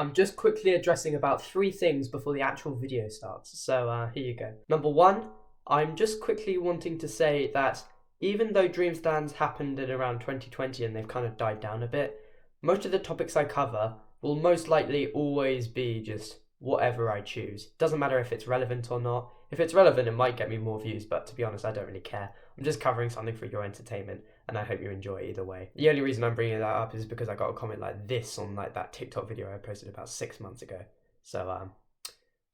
I'm just quickly addressing about 3 things before the actual video starts, so here you go. Number 1, I'm just quickly wanting to say that even though dream stands happened in around 2020 and they've kind of died down a bit, most of the topics I cover will most likely always be just whatever I choose. Doesn't matter if it's relevant or not. If it's relevant, it might get me more views, but to be honest, I don't really care. I'm just covering something for your entertainment, and I hope you enjoy it either way. The only reason I'm bringing that up is because I got a comment like this on like that TikTok video I posted about 6 months ago. So,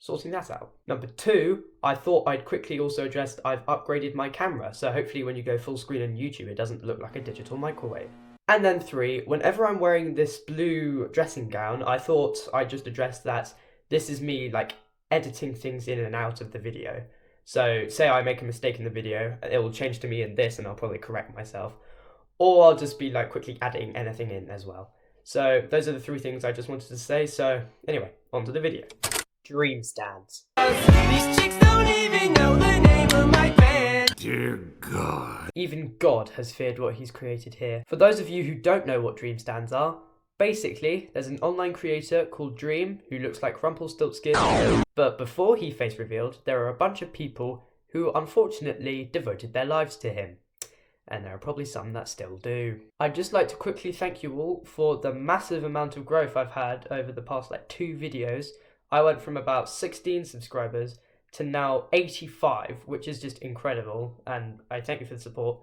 sorting that out. Number 2, I thought I'd quickly also address I've upgraded my camera, so hopefully when you go full screen on YouTube, it doesn't look like a digital microwave. And then 3, whenever I'm wearing this blue dressing gown, I thought I'd just address that this is me like editing things in and out of the video. So say I make a mistake in the video, it will change to me in this and I'll probably correct myself. Or I'll just be like quickly adding anything in as well. So those are the 3 things I just wanted to say. So anyway, on to the video. Dream stands. These chicks don't even know the name of my band. Dear God. Even God has feared what he's created here. For those of you who don't know what dream stands are, basically, there's an online creator called Dream who looks like Rumpelstiltskin, but before he face revealed, there are a bunch of people who unfortunately devoted their lives to him. And there are probably some that still do. I'd just like to quickly thank you all for the massive amount of growth I've had over the past 2 videos. I went from about 16 subscribers to now 85, which is just incredible, and I thank you for the support.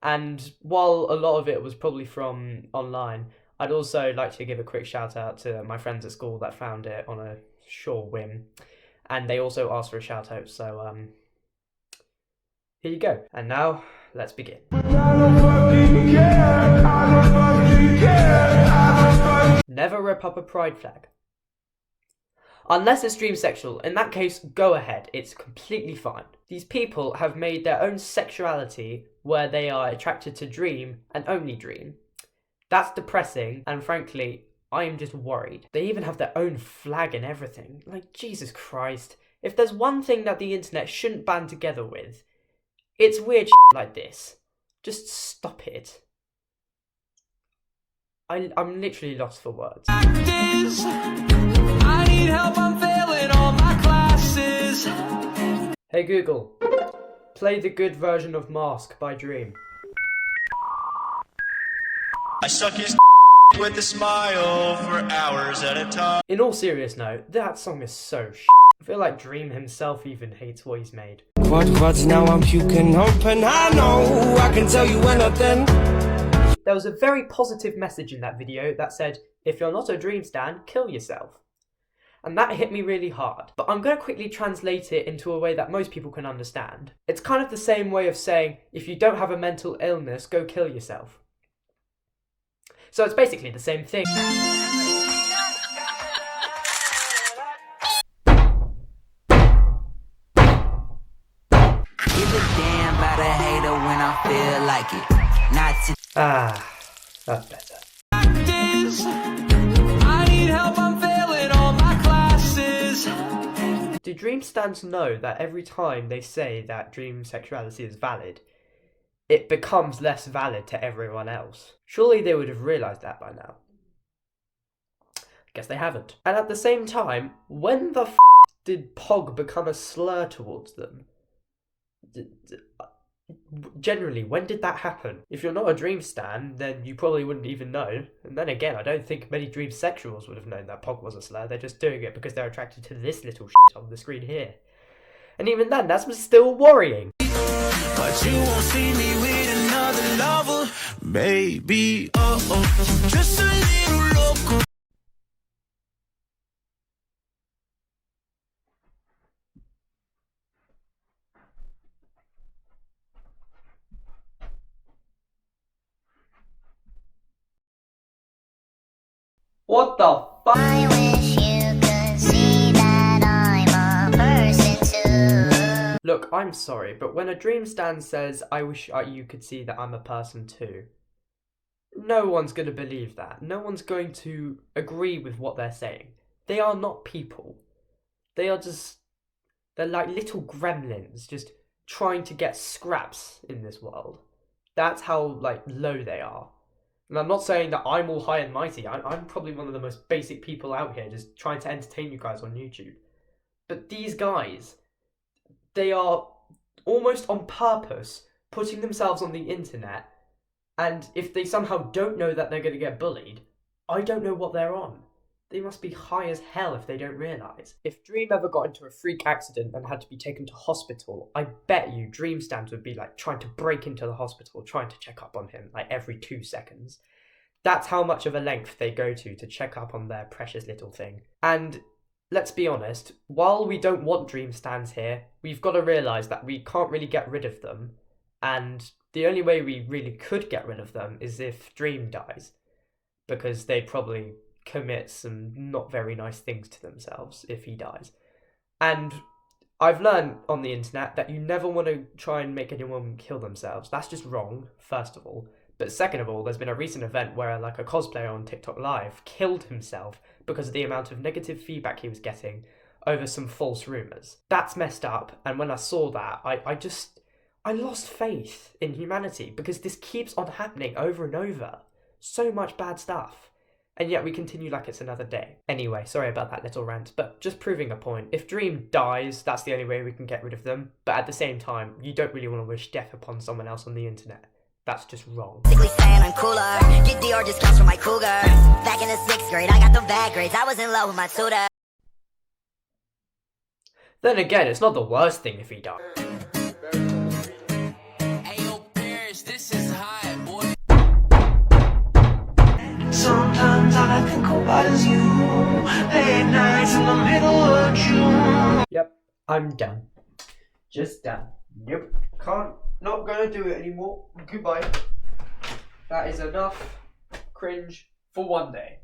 And while a lot of it was probably from online, I'd also like to give a quick shout out to my friends at school that found it on a sure whim, and they also asked for a shout out, so here you go. And now, let's begin. Never rip up a pride flag. Unless it's dream sexual, in that case, go ahead, it's completely fine. These people have made their own sexuality where they are attracted to dream and only dream. That's depressing, and frankly, I am just worried. They even have their own flag and everything. Like, Jesus Christ. If there's one thing that the internet shouldn't band together with, it's weird shit like this. Just stop it. I'm literally lost for words. I need help, I'm failing all my classes. Hey Google, play the good version of Mask by Dream. I suck his with a smile for hours at a time. In all serious note, that song is so shit. I feel like Dream himself even hates what he's made. Quads, now I'm puking open. I know, I can tell you anything. There was a very positive message in that video that said, if you're not a Dream stan, kill yourself. And that hit me really hard. But I'm going to quickly translate it into a way that most people can understand. It's kind of the same way of saying, if you don't have a mental illness, go kill yourself. So it's basically the same thing. Give a damn about a hater when I feel like it. Not to That's better. I need help, I'm failing all my classes. Do dream stans know that every time they say that dream sexuality is valid, it becomes less valid to everyone else? Surely they would have realised that by now. Guess they haven't. And at the same time, when the did POG become a slur towards them? Generally, when did that happen? If you're not a dream stan, then you probably wouldn't even know. And then again, I don't think many dream sexuals would have known that POG was a slur. They're just doing it because they're attracted to this little shit on the screen here. And even then, that's still worrying. But you won't see me with another lover, baby. Just a little local. What the fuck? I wish you could see that I'm a person too. Look, I'm sorry, but when a dream stan says, I wish you could see that I'm a person too, no one's going to believe that. No one's going to agree with what they're saying. They are not people. They're like little gremlins just trying to get scraps in this world. That's how, low they are. And I'm not saying that I'm all high and mighty. I'm probably one of the most basic people out here just trying to entertain you guys on YouTube. But these guys, they are almost on purpose putting themselves on the internet, and if they somehow don't know that they're going to get bullied, I don't know what they're on. They must be high as hell if they don't realise. If Dream ever got into a freak accident and had to be taken to hospital, I bet you Dream stands would be like trying to break into the hospital, trying to check up on him like every 2 seconds. That's how much of a length they go to check up on their precious little thing. And let's be honest, while we don't want Dream stands here, we've got to realise that we can't really get rid of them, and the only way we really could get rid of them is if Dream dies, because they probably commit some not very nice things to themselves if he dies. And I've learned on the internet that you never want to try and make anyone kill themselves. That's just wrong, first of all. But second of all, there's been a recent event where like a cosplayer on TikTok Live killed himself because of the amount of negative feedback he was getting over some false rumours. That's messed up, and when I saw that, I lost faith in humanity, because this keeps on happening over and over. So much bad stuff. And yet we continue like it's another day. Anyway, sorry about that little rant, but just proving a point. If Dream dies, that's the only way we can get rid of them. But at the same time, you don't really want to wish death upon someone else on the internet. That's just wrong. Saying I'm cooler. Get Dior discounts from my cougar. Back in the 6th grade, I got the bad grades. I was in love with my tutor. Then again, it's not the worst thing if he dies. Sometimes all I think about is you. Late nights in the middle of June. Yep, I'm done. Just done. Nope, not gonna do it anymore. Goodbye. That is enough cringe for one day.